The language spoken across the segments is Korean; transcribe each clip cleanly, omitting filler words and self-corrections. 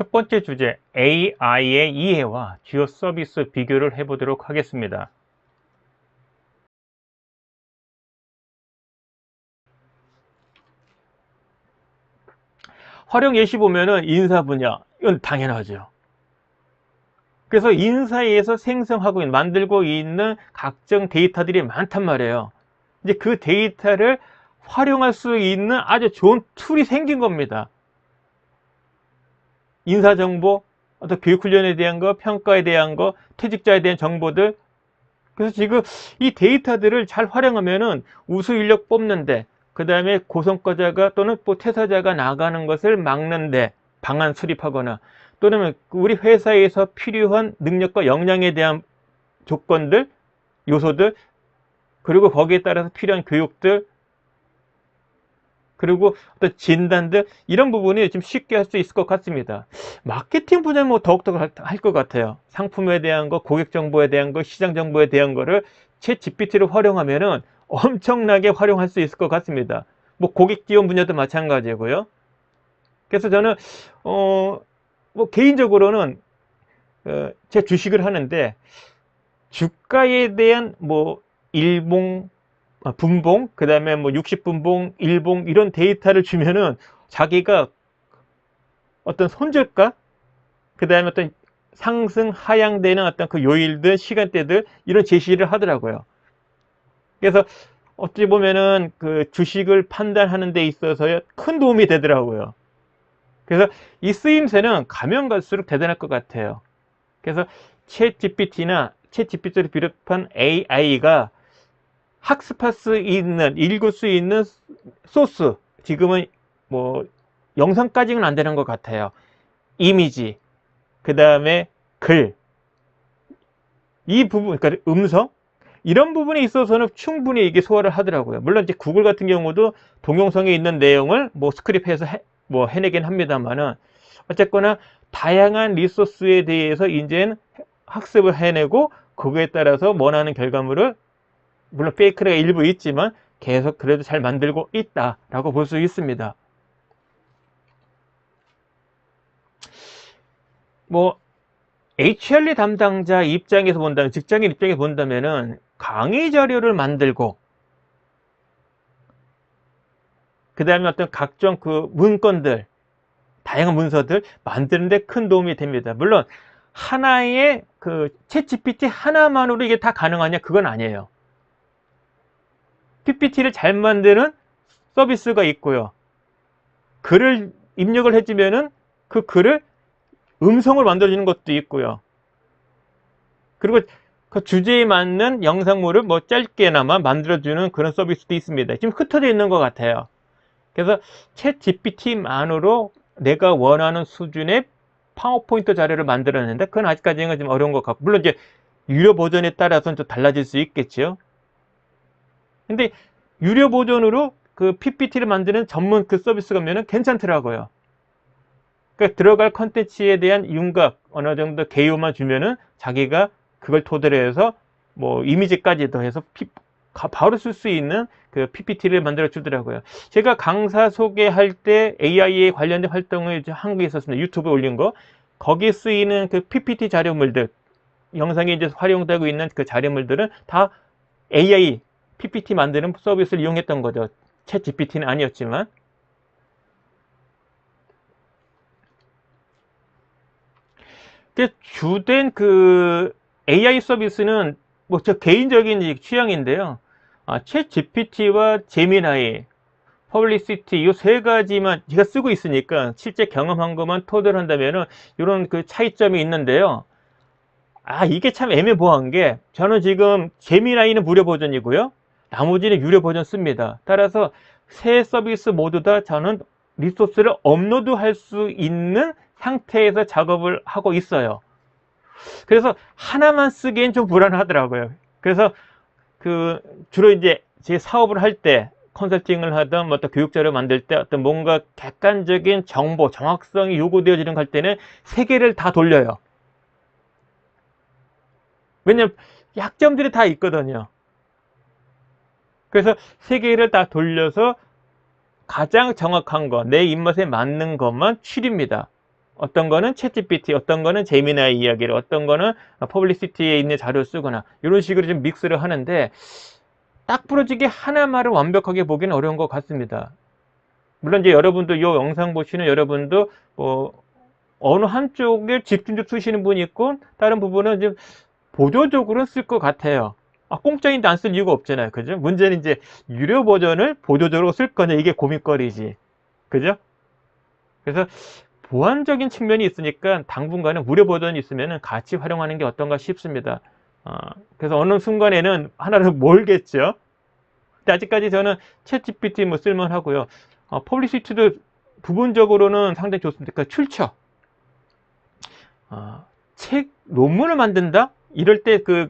첫 번째 주제, AI의 이해와 주요 서비스 비교를 해보도록 하겠습니다. 활용 예시 보면은 인사 분야, 이건 당연하죠. 그래서 인사에서 생성하고 있는, 만들고 있는 각종 데이터들이 많단 말이에요. 이제 그 데이터를 활용할 수 있는 아주 좋은 툴이 생긴 겁니다. 인사 정보, 어떤 교육 훈련에 대한 거, 평가에 대한 거, 퇴직자에 대한 정보들. 그래서 지금 이 데이터들을 잘 활용하면은 우수 인력 뽑는데, 그 다음에 고성과자가 또는 또 퇴사자가 나가는 것을 막는데 방안 수립하거나, 또는 우리 회사에서 필요한 능력과 역량에 대한 조건들, 요소들, 그리고 거기에 따라서 필요한 교육들, 그리고 어떤 진단들, 이런 부분이 좀 쉽게 할 수 있을 것 같습니다. 마케팅 분야는 뭐 더욱더 할 것 같아요. 상품에 대한 거, 고객 정보에 대한 거, 시장 정보에 대한 거를 챗 GPT를 활용하면은 엄청나게 활용할 수 있을 것 같습니다. 뭐 고객 지원 분야도 마찬가지고요. 그래서 저는 뭐 개인적으로는 제 주식을 하는데 주가에 대한 뭐 일봉, 분봉, 그 다음에 뭐 60분봉, 일봉 이런 데이터를 주면은 자기가 어떤 손절가, 그 다음에 어떤 상승, 하향되는 어떤 그 요일들, 시간대들 이런 제시를 하더라고요. 그래서 어찌 보면은 그 주식을 판단하는 데 있어서 큰 도움이 되더라고요. 그래서 이 쓰임새는 가면 갈수록 대단할 것 같아요. 그래서 챗 GPT를 비롯한 AI가 학습할 수 있는, 읽을 수 있는 소스, 지금은 뭐 영상까지는 안 되는 것 같아요. 이미지, 그 다음에 글, 이 부분, 그러니까 음성, 이런 부분에 있어서는 충분히 이게 소화를 하더라고요. 물론 이제 구글 같은 경우도 동영상에 있는 내용을 뭐 스크립해서 뭐 해내긴 합니다만은, 어쨌거나 다양한 리소스에 대해서 이제는 학습을 해내고 그거에 따라서 원하는 결과물을, 물론 페이크가 일부 있지만 계속 그래도 잘 만들고 있다라고 볼 수 있습니다. 뭐 HRD 담당자 입장에서 본다면, 직장인 입장에서 본다면은 강의 자료를 만들고, 그 다음에 어떤 각종 그 문건들, 다양한 문서들 만드는데 큰 도움이 됩니다. 물론 하나의 그 챗 GPT 하나만으로 이게 다 가능하냐, 그건 아니에요. PPT를 잘 만드는 서비스가 있고요. 글을 입력을 해주면은 그 글을 음성을 만들어주는 것도 있고요. 그리고 그 주제에 맞는 영상물을 뭐 짧게나마 만들어주는 그런 서비스도 있습니다. 지금 흩어져 있는 것 같아요. 그래서 챗 GPT만으로 내가 원하는 수준의 파워포인트 자료를 만들어내는데, 그건 아직까지는 좀 어려운 것 같고, 물론 이제 유료 버전에 따라서는 좀 달라질 수 있겠죠. 근데 유료 버전으로 그 PPT를 만드는 전문 그 서비스가 면은 괜찮더라고요. 그러니까 들어갈 컨텐츠에 대한 윤곽, 어느 정도 개요만 주면은 자기가 그걸 토대로 해서 뭐 이미지까지도 해서 바로 쓸 수 있는 그 PPT를 만들어 주더라고요. 제가 강사 소개할 때 AI에 관련된 활동을 한 게 있었습니다. 유튜브에 올린 거. 거기에 쓰이는 그 PPT 자료물들, 영상에 이제 활용되고 있는 그 자료물들은 다 AI PPT 만드는 서비스를 이용했던 거죠. 챗 GPT는 아니었지만. 주된 그 AI 서비스는 뭐 저 개인적인 취향인데요. 챗 GPT와 제미나이, 퍼블리시티 이 세 가지만 제가 쓰고 있으니까 실제 경험한 것만 토대로 한다면은 이런 그 차이점이 있는데요. 이게 참 애매모호한 게, 저는 지금 제미나이는 무료 버전이고요. 나머지는 유료 버전 씁니다. 따라서 세 서비스 모두 다 저는 리소스를 업로드할 수 있는 상태에서 작업을 하고 있어요. 그래서 하나만 쓰기엔 좀 불안하더라고요. 그래서 그 주로 이제 제 사업을 할 때, 컨설팅을 하든 뭐 어떤 교육 자료 만들 때 어떤 뭔가 객관적인 정보, 정확성이 요구되어지는 할 때는 세 개를 다 돌려요. 왜냐면 약점들이 다 있거든요. 그래서 세 개를 다 돌려서 가장 정확한 거, 내 입맛에 맞는 것만 추립니다. 어떤 거는 챗GPT, 어떤 거는 제미나이 이야기를, 어떤 거는 퍼블리시티에 있는 자료를 쓰거나 이런 식으로 좀 믹스를 하는데 딱 부러지게 하나만을 완벽하게 보기는 어려운 것 같습니다. 물론 이제 여러분도 이 영상 보시는 여러분도 뭐 어느 한쪽에 집중적 쓰시는 분이 있고 다른 부분은 좀 보조적으로 쓸 것 같아요. 공짜인데 안 쓸 이유가 없잖아요. 그죠? 문제는 이제 유료 버전을 보조적으로 쓸 거냐 이게 고민거리지. 그죠? 그래서 보안적인 측면이 있으니까 당분간은 무료 버전이 있으면 같이 활용하는 게 어떤가 싶습니다. 그래서 어느 순간에는 하나를 몰겠죠. 근데 아직까지 저는 챗 GPT 뭐 쓸만하고요. 퍼블리시티도 부분적으로는 상당히 좋습니다. 그러니까 출처. 책 논문을 만든다? 이럴 때 그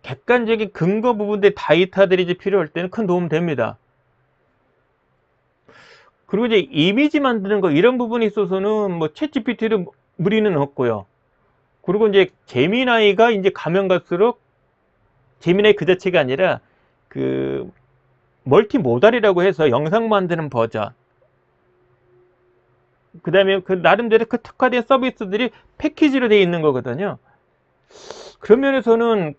객관적인 근거 부분들 데이터들이 이제 필요할 때는 큰 도움 됩니다. 그리고 이제 이미지 만드는 거 이런 부분에 있어서는 뭐 챗GPT도 무리는 없고요. 그리고 이제 제미나이가 이제 가면 갈수록 제미나이 그 자체가 아니라 그 멀티모달이라고 해서 영상 만드는 버전. 그 다음에 그 나름대로 그 특화된 서비스들이 패키지로 되어 있는 거거든요. 그런 면에서는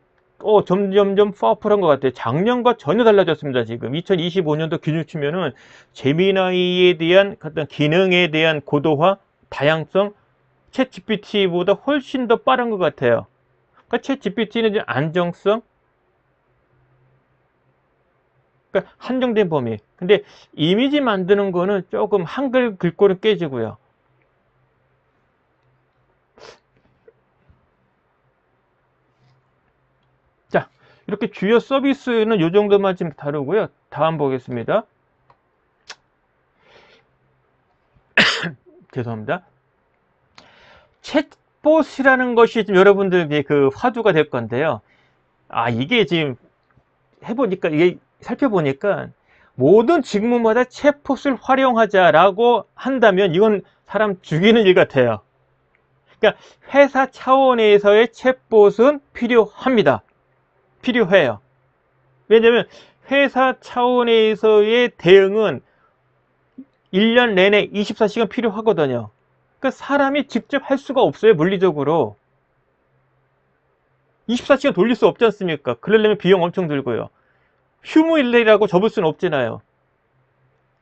점점점 파워풀한 것 같아요. 작년과 전혀 달라졌습니다. 지금 2025년도 기준 치면은 제미나이에 대한 어떤 기능에 대한 고도화, 다양성, 챗 GPT보다 훨씬 더 빠른 것 같아요. 그러니까 챗 GPT는 이제 안정성, 그러니까 한정된 범위. 근데 이미지 만드는 거는 조금 한글 글꼴은 깨지고요. 자, 이렇게 주요 서비스는 이 정도만 지금 다루고요. 다음 보겠습니다. 죄송합니다. 챗봇이라는 것이 지금 여러분들에게 그 화두가 될 건데요. 이게 지금 해보니까, 이게 살펴보니까 모든 직무마다 챗봇을 활용하자라고 한다면 이건 사람 죽이는 일 같아요. 그러니까 회사 차원에서의 챗봇은 필요합니다. 필요해요. 왜냐하면 회사 차원에서의 대응은 1년 내내 24시간 필요하거든요. 그러니까 사람이 직접 할 수가 없어요. 물리적으로 24시간 돌릴 수 없지 않습니까? 그러려면 비용 엄청 들고요. 휴무일이라고 접을 수는 없잖아요.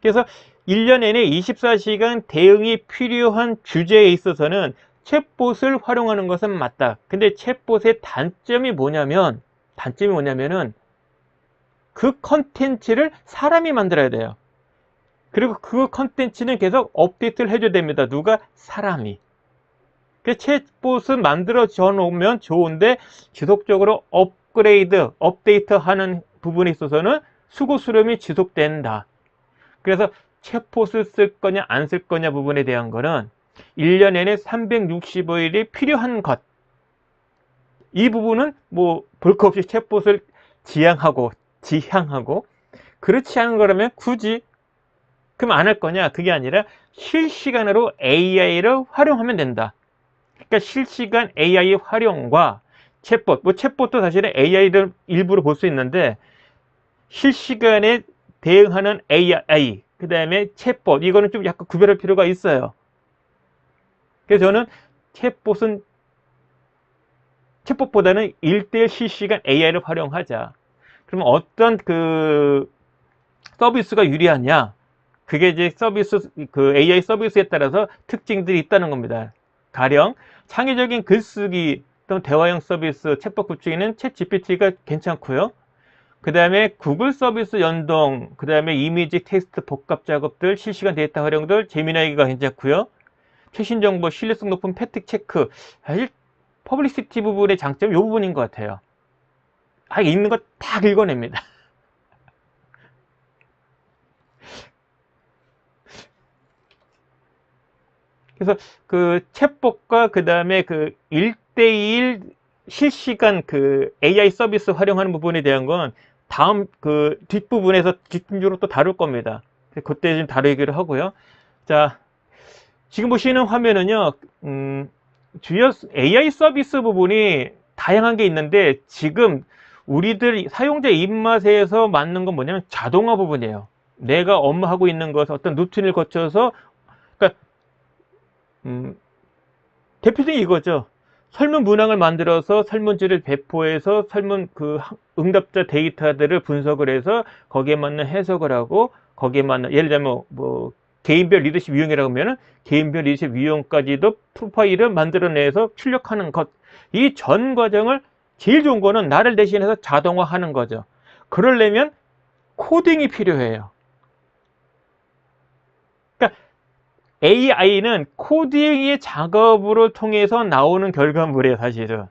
그래서 1년 내내 24시간 대응이 필요한 주제에 있어서는 챗봇을 활용하는 것은 맞다. 근데 챗봇의 단점이 뭐냐면은 그 컨텐츠를 사람이 만들어야 돼요. 그리고 그 컨텐츠는 계속 업데이트를 해줘야 됩니다. 누가? 사람이. 그 챗봇을 만들어져 놓으면 좋은데 지속적으로 업데이트 하는 부분에 있어서는 수고 수렴이 지속된다. 그래서 챗봇을 쓸 거냐 안 쓸 거냐 부분에 대한 거는 1년 내내 365일이 필요한 것. 이 부분은 뭐 볼 거 없이 챗봇을 지향하고 그렇지 않은 거라면 굳이 그럼 안 할 거냐? 그게 아니라 실시간으로 AI를 활용하면 된다. 그러니까 실시간 AI 활용과 챗봇, 뭐 챗봇도 사실은 AI를 일부러 볼 수 있는데 실시간에 대응하는 AI, 그 다음에 챗봇, 이거는 좀 약간 구별할 필요가 있어요. 그래서 저는 챗봇보다는 1대1 실시간 AI를 활용하자. 그러면 어떤 그 서비스가 유리하냐? 그게 이제 그 AI 서비스에 따라서 특징들이 있다는 겁니다. 가령 창의적인 글쓰기 또는 대화형 서비스 챗봇 구축에는 챗 GPT가 괜찮고요. 그 다음에 구글 서비스 연동, 그 다음에 이미지 텍스트 복합 작업들, 실시간 데이터 활용들, 제미나이가 괜찮고요. 최신 정보, 신뢰성 높은 팩트 체크. 사실 퍼블리시티 부분의 장점이 이 부분인 것 같아요. 읽는 거 딱 읽어냅니다. 그래서 그 챗봇과 그 다음에 그 1대1 실시간 그 AI 서비스 활용하는 부분에 대한 건 다음 그 뒷부분에서 집중적으로 또 다룰 겁니다. 그때 좀 다루기로 하고요. 자, 지금 보시는 화면은요, 주요 AI 서비스 부분이 다양한 게 있는데 지금 우리들 사용자 입맛에서 맞는 건 뭐냐면 자동화 부분이에요. 내가 업무하고 있는 것을 어떤 루틴을 거쳐서, 그러니까 대표적인 이거죠. 설문 문항을 만들어서 설문지를 배포해서 설문 응답자 데이터들을 분석을 해서 거기에 맞는 해석을 하고 거기에 맞는 예를 들면 뭐 개인별 리더십 유형이라고 하면은 개인별 리더십 유형까지도 프로파일을 만들어내서 출력하는 것. 이 전 과정을 제일 좋은 거는 나를 대신해서 자동화하는 거죠. 그러려면 코딩이 필요해요. 그러니까 AI는 코딩의 작업으로 통해서 나오는 결과물이에요, 사실은.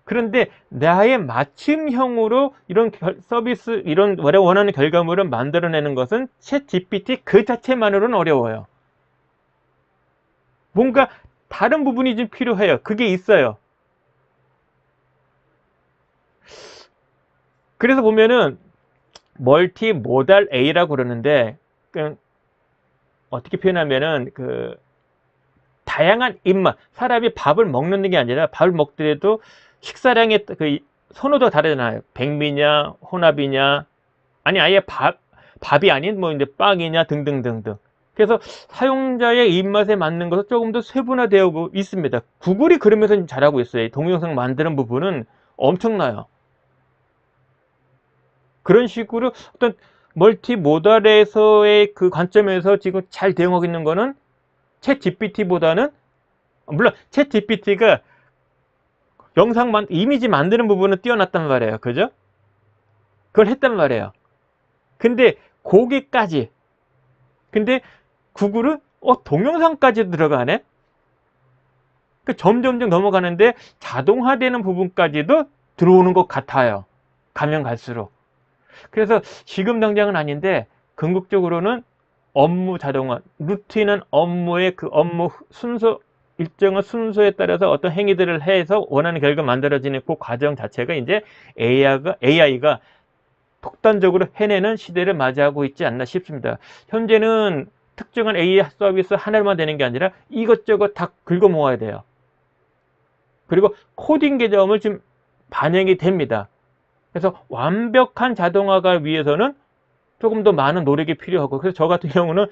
그런데 나의 맞춤형으로 이런 서비스, 이런 원하는 결과물을 만들어내는 것은 챗 GPT 그 자체만으로는 어려워요. 뭔가 다른 부분이 좀 필요해요. 그게 있어요. 그래서 보면은 멀티 모달 A라고 그러는데 어떻게 표현하면은 다양한 입맛, 사람이 밥을 먹는 게 아니라 밥을 먹더라도 식사량의 선호도가 다르잖아요. 백미냐, 혼합이냐, 아니 아예 밥이 아닌 뭐 이제 빵이냐 등등등등. 그래서 사용자의 입맛에 맞는 것을 조금 더 세분화되어 있습니다. 구글이 그러면서 잘하고 있어요. 동영상 만드는 부분은 엄청나요. 그런 식으로 어떤 멀티모달에서의 그 관점에서 지금 잘 대응하고 있는 거는 챗 GPT보다는, 물론 챗 GPT가 이미지 만드는 부분은 뛰어났단 말이에요. 그죠? 그걸 했단 말이에요. 근데 거기까지. 근데 구글은 동영상까지 들어가네? 점점점 넘어가는데 자동화되는 부분까지도 들어오는 것 같아요. 가면 갈수록. 그래서 지금 당장은 아닌데 궁극적으로는 업무 자동화, 루틴한 업무의 그 업무 순서, 일정한 순서에 따라서 어떤 행위들을 해서 원하는 결과 만들어지는 그 과정 자체가 이제 AI가 독단적으로 해내는 시대를 맞이하고 있지 않나 싶습니다. 현재는 특정한 AI 서비스 하나만 되는 게 아니라 이것저것 다 긁어 모아야 돼요. 그리고 코딩 개념을 좀 반영이 됩니다. 그래서 완벽한 자동화가 위해서는 조금 더 많은 노력이 필요하고, 그래서 저 같은 경우는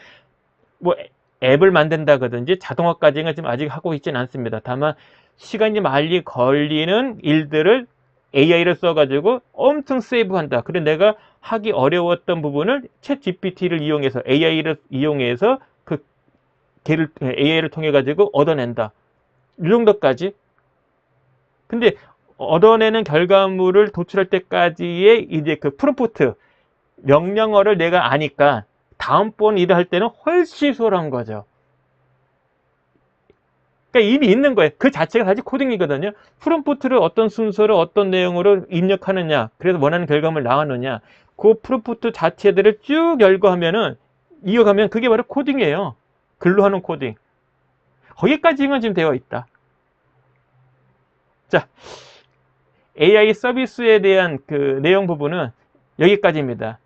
뭐 앱을 만든다든지 자동화까지는 지금 아직 하고 있지는 않습니다. 다만 시간이 많이 걸리는 일들을 AI를 써가지고 엄청 세이브한다. 그래 내가 하기 어려웠던 부분을 챗 GPT를 이용해서 AI를 이용해서 AI를 통해 가지고 얻어낸다. 이 정도까지. 근데 얻어내는 결과물을 도출할 때까지의 이제 그 프롬프트 명령어를 내가 아니까 다음번 일을 할 때는 훨씬 수월한 거죠. 그러니까 이미 있는 거예요. 그 자체가 사실 코딩이거든요. 프롬프트를 어떤 순서로 어떤 내용으로 입력하느냐, 그래서 원하는 결과물 나오느냐, 그 프롬프트 자체들을 쭉 열거하면은 이어가면 그게 바로 코딩이에요. 글로 하는 코딩. 거기까지만 지금 되어 있다. 자, AI 서비스에 대한 그 내용 부분은 여기까지입니다.